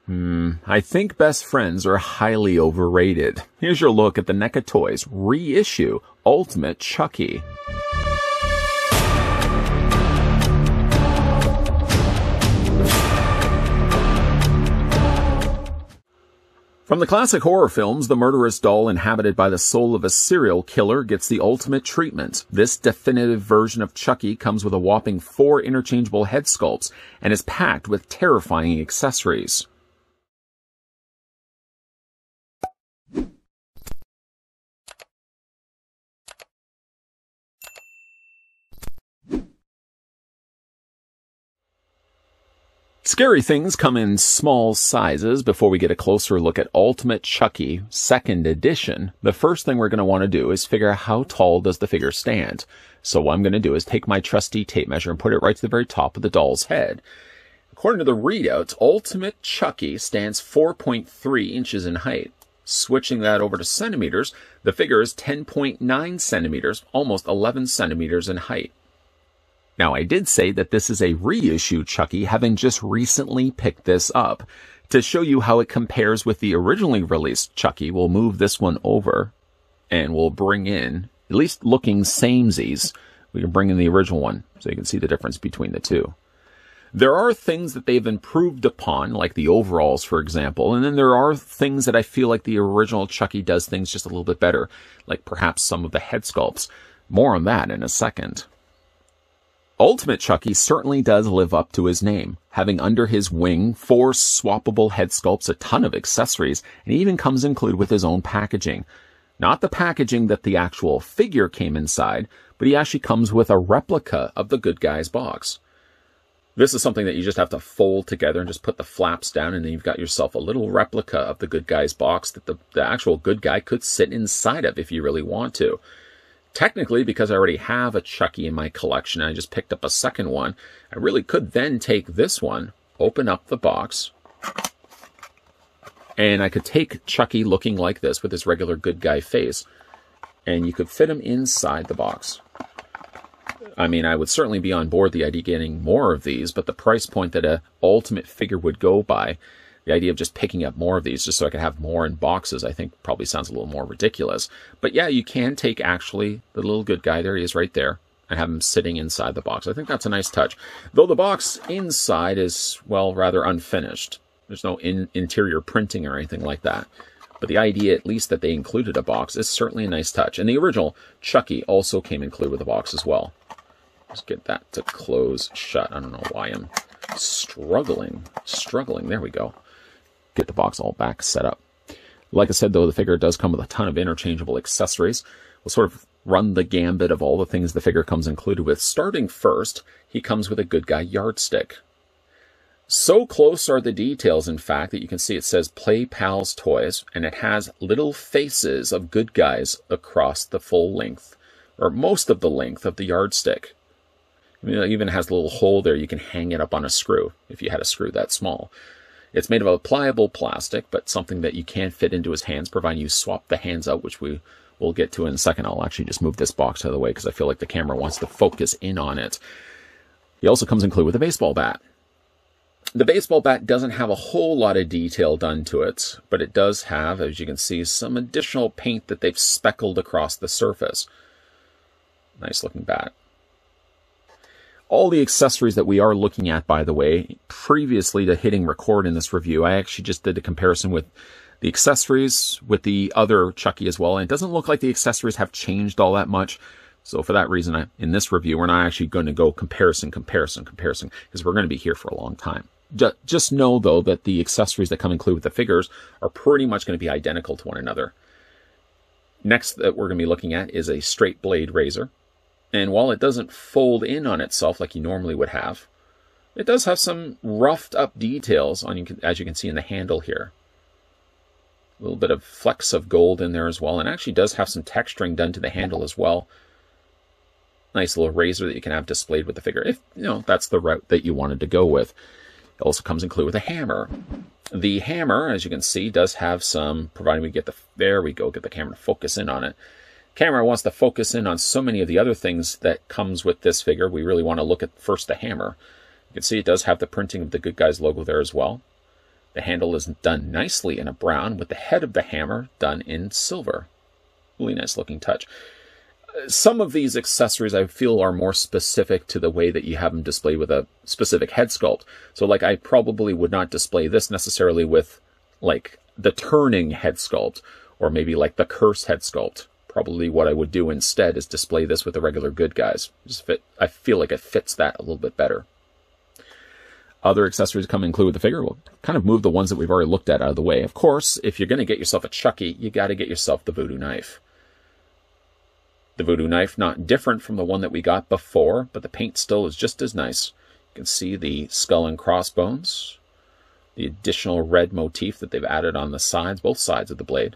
I think best friends are highly overrated. Here's your look at the NECA Toys Reissue Ultimate Chucky. From the classic horror films, the murderous doll inhabited by the soul of a serial killer gets the ultimate treatment. This definitive version of Chucky comes with a whopping 4 interchangeable head sculpts and is packed with terrifying accessories. Scary things come in small sizes. Before we get a closer look at Ultimate Chucky 2nd Edition, the first thing we're going to want to do is figure out how tall does the figure stand. So what I'm going to do is take my trusty tape measure and put it right to the very top of the doll's head. According to the readouts, Ultimate Chucky stands 4.3 inches in height. Switching that over to centimeters, the figure is 10.9 centimeters, almost 11 centimeters in height. Now, I did say that this is a reissue Chucky, having just recently picked this up. To show you how it compares with the originally released Chucky, we'll move this one over, and we'll bring in, at least looking samesies, we can bring in the original one, so you can see the difference between the two. There are things that they've improved upon, like the overalls, for example, and then there are things that I feel like the original Chucky does things just a little bit better, like perhaps some of the head sculpts. More on that in a second. Ultimate Chucky certainly does live up to his name, having under his wing 4 swappable head sculpts, a ton of accessories, and he even comes included with his own packaging. Not the packaging that the actual figure came inside, but he actually comes with a replica of the good guy's box. This is something that you just have to fold together and just put the flaps down, and then you've got yourself a little replica of the good guy's box that the actual good guy could sit inside of if you really want to. Technically, because I already have a Chucky in my collection, and I just picked up a second one, I really could then take this one, open up the box, and I could take Chucky looking like this with his regular good guy face, and you could fit him inside the box. I mean, I would certainly be on board the idea of getting more of these, but the price point that an ultimate figure would go by, the idea of just picking up more of these just so I could have more in boxes, I think probably sounds a little more ridiculous. But yeah, you can take actually the little good guy, there he is right there, and have him sitting inside the box. I think that's a nice touch. Though the box inside is, well, rather unfinished. There's no interior printing or anything like that. But the idea, at least, that they included a box is certainly a nice touch. And the original Chucky also came included with a box as well. Let's get that to close shut. I don't know why I'm struggling. There we go. Get the box all back set up. Like I said, though, the figure does come with a ton of interchangeable accessories. We'll sort of run the gambit of all the things the figure comes included with. Starting first, he comes with a good guy yardstick. So close are the details, in fact, that you can see it says Play Pals Toys, and it has little faces of good guys across the full length, or most of the length of the yardstick. I mean, it even has a little hole there. You can hang it up on a screw if you had a screw that small. It's made of a pliable plastic, but something that you can fit into his hands, providing you swap the hands out, which we will get to in a second. I'll actually just move this box out of the way because I feel like the camera wants to focus in on it. He also comes included with a baseball bat. The baseball bat doesn't have a whole lot of detail done to it, but it does have, as you can see, some additional paint that they've speckled across the surface. Nice looking bat. All the accessories that we are looking at, by the way, previously to hitting record in this review, I actually just did a comparison with the accessories with the other Chucky as well, and it doesn't look like the accessories have changed all that much. So for that reason, in this review, we're not actually going to go comparison, because we're going to be here for a long time. Just know, though, that the accessories that come included with the figures are pretty much going to be identical to one another. Next that we're going to be looking at is a straight blade razor. And while it doesn't fold in on itself like you normally would have, it does have some roughed up details, as you can see in the handle here. A little bit of flecks of gold in there as well, and actually does have some texturing done to the handle as well. Nice little razor that you can have displayed with the figure, if that's the route that you wanted to go with. It also comes included with a hammer. The hammer, as you can see, does have some, providing we get there we go, get the camera to focus in on it. Camera wants to focus in on so many of the other things that comes with this figure. We really want to look at first the hammer. You can see it does have the printing of the Good Guys logo there as well. The handle is done nicely in a brown with the head of the hammer done in silver. Really nice looking touch. Some of these accessories I feel are more specific to the way that you have them displayed with a specific head sculpt. So like I probably would not display this necessarily with like the turning head sculpt or maybe like the curse head sculpt. Probably what I would do instead is display this with the regular good guys. I feel like it fits that a little bit better. Other accessories come include with the figure. We'll kind of move the ones that we've already looked at out of the way. Of course, if you're going to get yourself a Chucky, you got to get yourself the voodoo knife. The voodoo knife, not different from the one that we got before, but the paint still is just as nice. You can see the skull and crossbones, the additional red motif that they've added on the sides, both sides of the blade.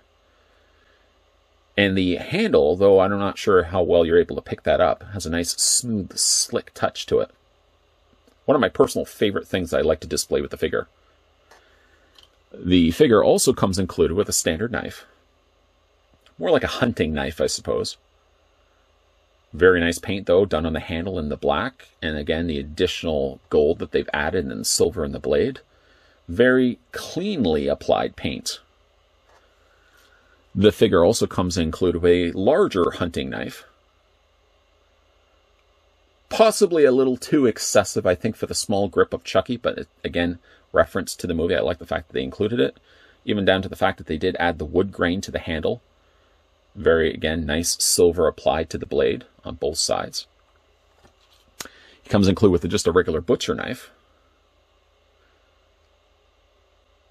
And the handle, though I'm not sure how well you're able to pick that up, has a nice, smooth, slick touch to it. One of my personal favorite things I like to display with the figure. The figure also comes included with a standard knife. More like a hunting knife, I suppose. Very nice paint, though, done on the handle in the black. And again, the additional gold that they've added and silver in the blade. Very cleanly applied paint. The figure also comes included with a larger hunting knife. Possibly a little too excessive, I think, for the small grip of Chucky, but again, reference to the movie. I like the fact that they included it, even down to the fact that they did add the wood grain to the handle. Very, again, nice silver applied to the blade on both sides. It comes included with just a regular butcher knife,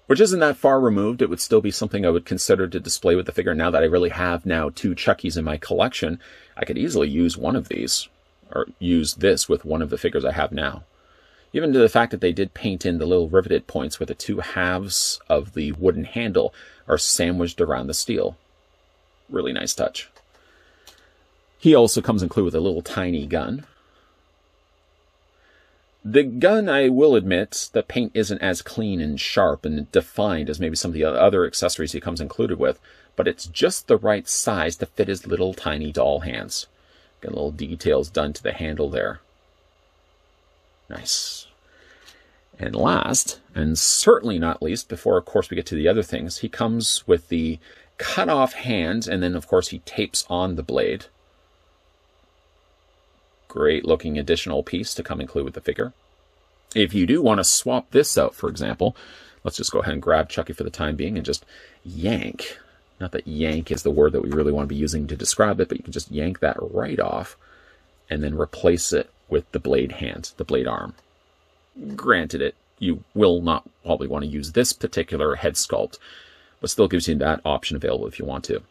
which isn't that far removed. It would still be something I would consider to display with the figure. Now that I really have now 2 Chuckies in my collection, I could easily use one of these, or use this with one of the figures I have now. Even to the fact that they did paint in the little riveted points where the 2 halves of the wooden handle are sandwiched around the steel. Really nice touch. He also comes included with a little tiny gun. The gun, I will admit, the paint isn't as clean and sharp and defined as maybe some of the other accessories he comes included with, but it's just the right size to fit his little tiny doll hands. Got little details done to the handle there. Nice. And last, and certainly not least, before of course we get to the other things, he comes with the cut off hand, and then of course he tapes on the blade. Great looking additional piece to come include with the figure. If you do want to swap this out, for example, let's just go ahead and grab Chucky for the time being and just yank. Not that yank is the word that we really want to be using to describe it, but you can just yank that right off and then replace it with the blade hand, the blade arm. Granted, you will not probably want to use this particular head sculpt, but still gives you that option available if you want to.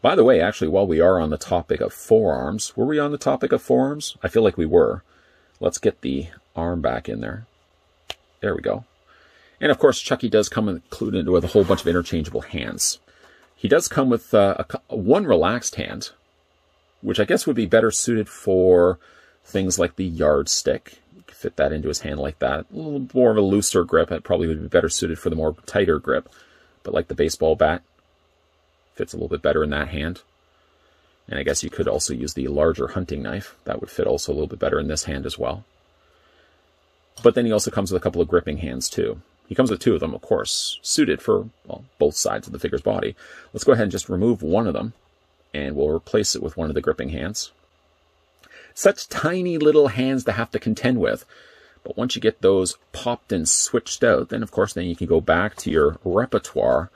By the way, actually, while we are on the topic of forearms, were we on the topic of forearms? I feel like we were. Let's get the arm back in there. There we go. And of course, Chucky does come included with a whole bunch of interchangeable hands. He does come with one relaxed hand, which I guess would be better suited for things like the yardstick. You could fit that into his hand like that. A little more of a looser grip. It probably would be better suited for the more tighter grip. But like the baseball bat, fits a little bit better in that hand. And I guess you could also use the larger hunting knife. That would fit also a little bit better in this hand as well. But then he also comes with a couple of gripping hands too. He comes with 2 of them, of course, suited for, well, both sides of the figure's body. Let's go ahead and just remove one of them, and we'll replace it with one of the gripping hands. Such tiny little hands to have to contend with. But once you get those popped and switched out, then of course then you can go back to your repertoire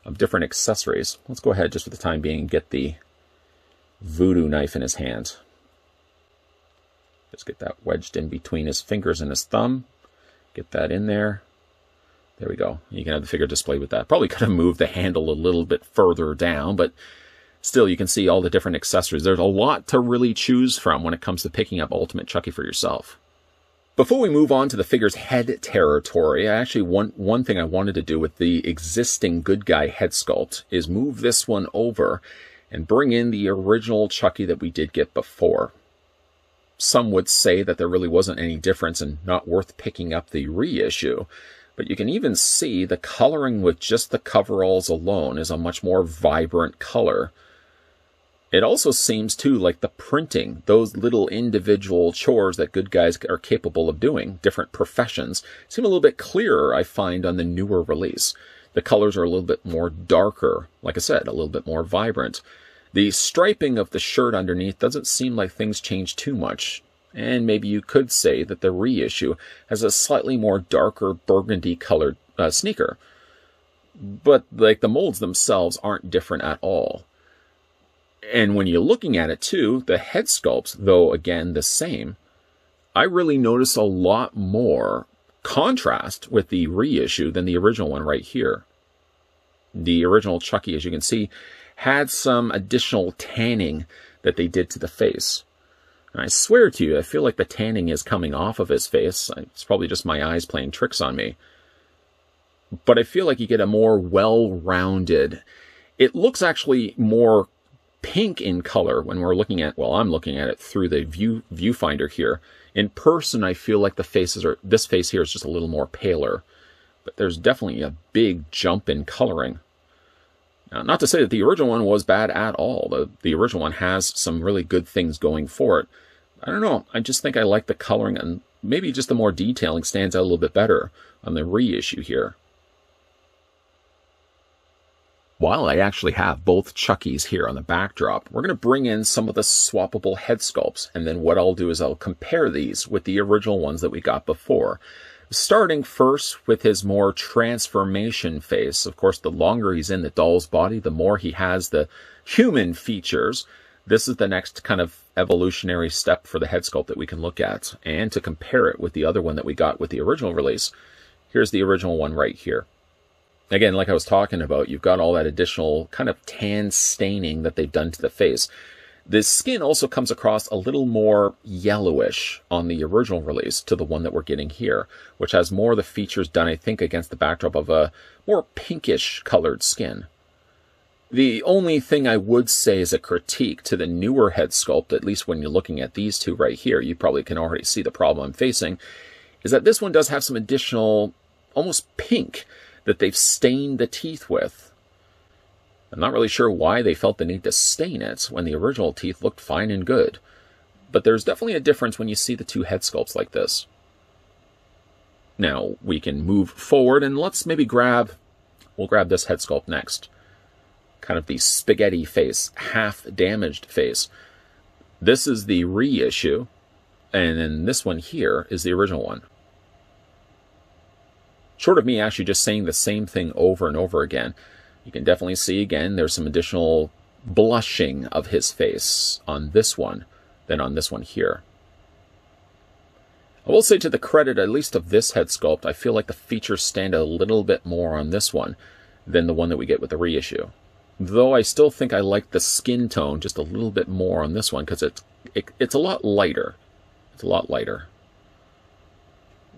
of different accessories. Let's go ahead just for the time being and get the voodoo knife in his hand. Just get that wedged in between his fingers and his thumb. Get that in there. There we go. You can have the figure displayed with that. Probably could have moved the handle a little bit further down, but still you can see all the different accessories. There's a lot to really choose from when it comes to picking up Ultimate Chucky for yourself. Before we move on to the figure's head territory, one thing I wanted to do with the existing good guy head sculpt is move this one over and bring in the original Chucky that we did get before. Some would say that there really wasn't any difference and not worth picking up the reissue, but you can even see the coloring with just the coveralls alone is a much more vibrant color. It also seems, too, like the printing, those little individual chores that good guys are capable of doing, different professions, seem a little bit clearer, I find, on the newer release. The colors are a little bit more darker, like I said, a little bit more vibrant. The striping of the shirt underneath doesn't seem like things change too much, and maybe you could say that the reissue has a slightly more darker burgundy-colored sneaker. But like the molds themselves aren't different at all. And when you're looking at it too, the head sculpt, though again the same, I really notice a lot more contrast with the reissue than the original one right here. The original Chucky, as you can see, had some additional tanning that they did to the face. And I swear to you, I feel like the tanning is coming off of his face. It's probably just my eyes playing tricks on me. But I feel like you get a more well-rounded... It looks actually more pink in color when we're looking at, well, I'm looking at it through the viewfinder here. In person, I feel like this face here is just a little more paler, but there's definitely a big jump in coloring. Now, not to say that the original one was bad at all. The original one has some really good things going for it. I don't know. I just think I like the coloring, and maybe just the more detailing stands out a little bit better on the reissue here. While I actually have both Chuckies here on the backdrop, we're going to bring in some of the swappable head sculpts, and then what I'll do is I'll compare these with the original ones that we got before. Starting first with his more transformation face. Of course, the longer he's in the doll's body, the more he has the human features. This is the next kind of evolutionary step for the head sculpt that we can look at. And to compare it with the other one that we got with the original release, here's the original one right here. Again, like I was talking about, you've got all that additional kind of tan staining that they've done to the face. The skin also comes across a little more yellowish on the original release to the one that we're getting here, which has more of the features done, I think, against the backdrop of a more pinkish colored skin. The only thing I would say is a critique to the newer head sculpt, at least when you're looking at these two right here, you probably can already see the problem I'm facing, is that this one does have some additional, almost pink, that they've stained the teeth with. I'm not really sure why they felt the need to stain it when the original teeth looked fine and good. But there's definitely a difference when you see the two head sculpts like this. Now, we can move forward and let's maybe we'll grab this head sculpt next. Kind of the spaghetti face, half-damaged face. This is the reissue, and then this one here is the original one. Short of me actually just saying the same thing over and over again, you can definitely see again there's some additional blushing of his face on this one than on this one here. I will say, to the credit at least of this head sculpt, I feel like the features stand a little bit more on this one than the one that we get with the reissue. Though I still think I like the skin tone just a little bit more on this one because it's a lot lighter. It's a lot lighter.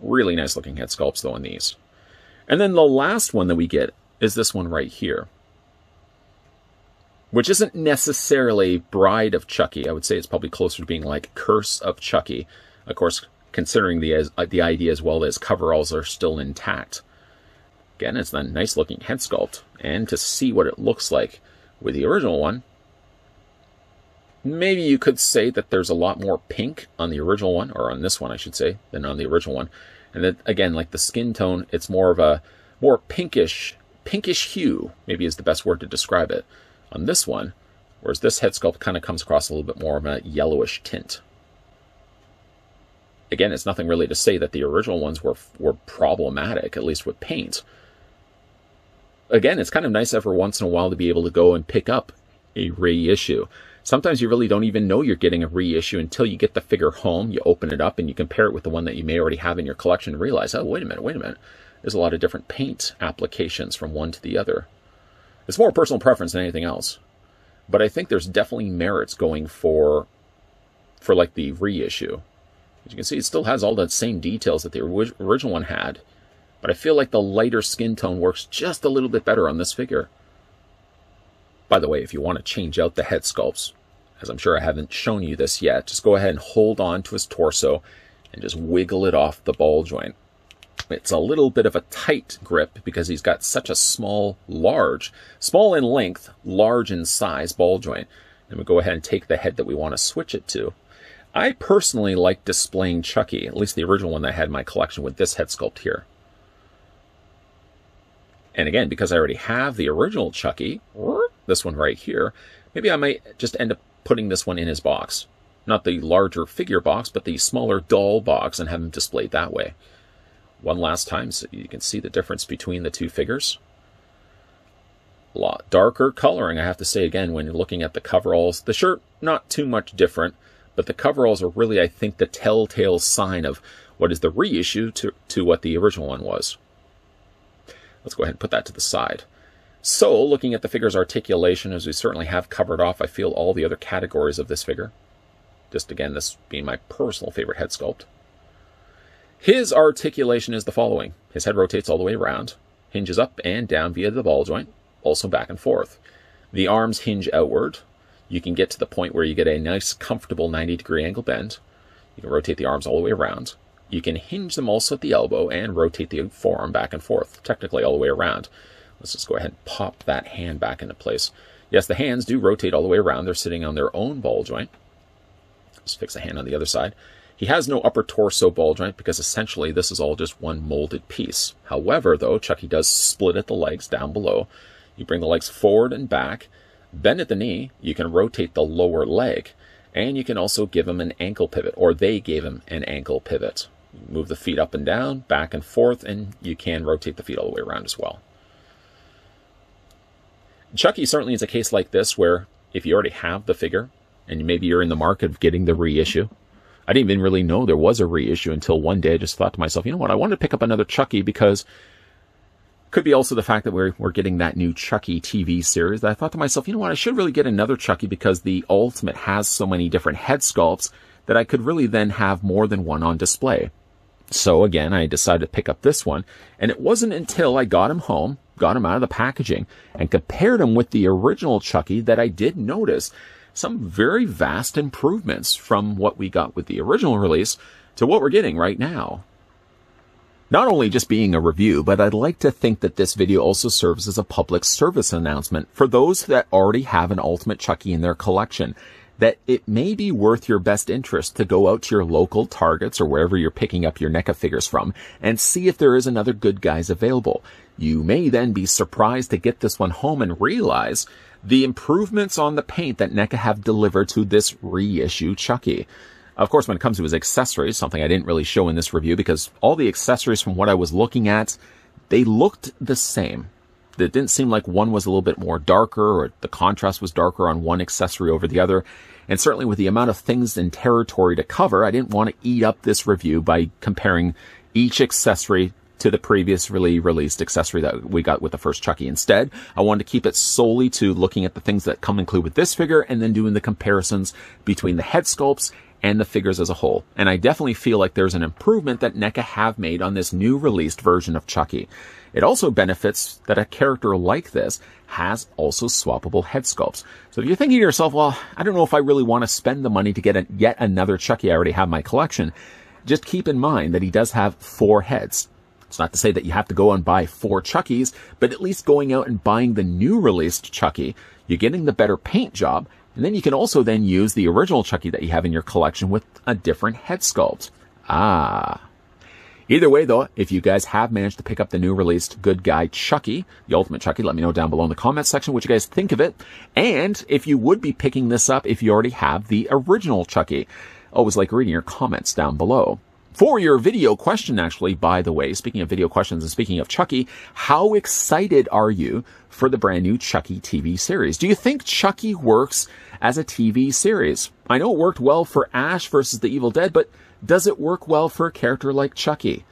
Really nice looking head sculpts though on these. And then the last one that we get is this one right here, which isn't necessarily Bride of Chucky. I would say it's probably closer to being like Curse of Chucky. Of course, considering the idea as well as coveralls are still intact. Again, it's a nice looking head sculpt. And to see what it looks like with the original one, maybe you could say that there's a lot more pink on the original one, or on this one I should say, than on the original one. And then again, like the skin tone, it's more of a more pinkish hue, maybe is the best word to describe it, on this one. Whereas this head sculpt kind of comes across a little bit more of a yellowish tint. Again, it's nothing really to say that the original ones were problematic, at least with paint. Again, it's kind of nice every once in a while to be able to go and pick up a reissue. Sometimes you really don't even know you're getting a reissue until you get the figure home, you open it up, and you compare it with the one that you may already have in your collection and realize, oh, wait a minute. There's a lot of different paint applications from one to the other. It's more personal preference than anything else. But I think there's definitely merits going for like the reissue. As you can see, it still has all the same details that the original one had. But I feel like the lighter skin tone works just a little bit better on this figure. By the way, if you want to change out the head sculpts, as I'm sure I haven't shown you this yet, just go ahead and hold on to his torso and just wiggle it off the ball joint. It's a little bit of a tight grip because he's got such a small in length, large in size ball joint. And we'll go ahead and take the head that we want to switch it to. I personally like displaying Chucky, at least the original one that I had in my collection, with this head sculpt here. And again, because I already have the original Chucky, this one right here, maybe I might just end up putting this one in his box. Not the larger figure box, but the smaller doll box, and have him displayed that way. One last time so you can see the difference between the two figures. A lot darker coloring, I have to say again, when you're looking at the coveralls. The shirt, not too much different, but the coveralls are really, I think, the telltale sign of what is the reissue to what the original one was. Let's go ahead and put that to the side. So, looking at the figure's articulation, as we certainly have covered off, I feel, all the other categories of this figure. Just again, this being my personal favorite head sculpt. His articulation is the following. His head rotates all the way around, hinges up and down via the ball joint, also back and forth. The arms hinge outward. You can get to the point where you get a nice, comfortable 90-degree angle bend. You can rotate the arms all the way around. You can hinge them also at the elbow and rotate the forearm back and forth, technically all the way around. Let's just go ahead and pop that hand back into place. Yes, the hands do rotate all the way around. They're sitting on their own ball joint. Let's fix the hand on the other side. He has no upper torso ball joint because essentially this is all just one molded piece. However, though, Chucky does split at the legs down below. You bring the legs forward and back, bend at the knee. You can rotate the lower leg, and you can also give him an ankle pivot, or they gave him an ankle pivot. Move the feet up and down, back and forth, and you can rotate the feet all the way around as well. Chucky certainly is a case like this where if you already have the figure, and maybe you're in the market of getting the reissue. I didn't even really know there was a reissue until one day I just thought to myself, you know what, I wanted to pick up another Chucky because could be also the fact that we're getting that new Chucky TV series. That I thought to myself, you know what, I should really get another Chucky because the Ultimate has so many different head sculpts that I could really then have more than one on display. So again, I decided to pick up this one, and it wasn't until I got him home, got him out of the packaging, and compared him with the original Chucky that I did notice some very vast improvements from what we got with the original release to what we're getting right now. Not only just being a review, but I'd like to think that this video also serves as a public service announcement for those that already have an Ultimate Chucky in their collection, that it may be worth your best interest to go out to your local Targets or wherever you're picking up your NECA figures from and see if there is another Good Guys available. You may then be surprised to get this one home and realize the improvements on the paint that NECA have delivered to this reissue Chucky. Of course, when it comes to his accessories, something I didn't really show in this review because all the accessories from what I was looking at, they looked the same. It didn't seem like one was a little bit more darker or the contrast was darker on one accessory over the other. And certainly with the amount of things and territory to cover, I didn't want to eat up this review by comparing each accessory to the previously released accessory that we got with the first Chucky. Instead, I wanted to keep it solely to looking at the things that come included with this figure and then doing the comparisons between the head sculpts and the figures as a whole. And I definitely feel like there's an improvement that NECA have made on this new released version of Chucky. It also benefits that a character like this has also swappable head sculpts. So if you're thinking to yourself, well, I don't know if I really want to spend the money to get yet another Chucky, I already have my collection, just keep in mind that he does have 4 heads. It's not to say that you have to go and buy 4 Chuckies, but at least going out and buying the new released Chucky, you're getting the better paint job, and then you can also then use the original Chucky that you have in your collection with a different head sculpt. Either way, though, if you guys have managed to pick up the new released Good Guy Chucky, the Ultimate Chucky, let me know down below in the comments section what you guys think of it. And if you would be picking this up if you already have the original Chucky. Always like reading your comments down below. For your video question, actually, by the way, speaking of video questions and speaking of Chucky, how excited are you for the brand new Chucky TV series? Do you think Chucky works as a TV series? I know it worked well for Ash versus the Evil Dead, but does it work well for a character like Chucky?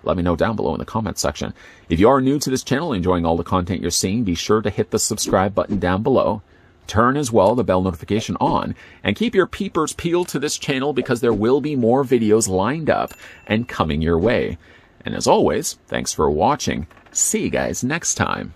Let me know down below in the comments section. If you are new to this channel, enjoying all the content you're seeing, be sure to hit the subscribe button down below. Turn as well the bell notification on, and keep your peepers peeled to this channel because there will be more videos lined up and coming your way. And as always, thanks for watching. See you guys next time.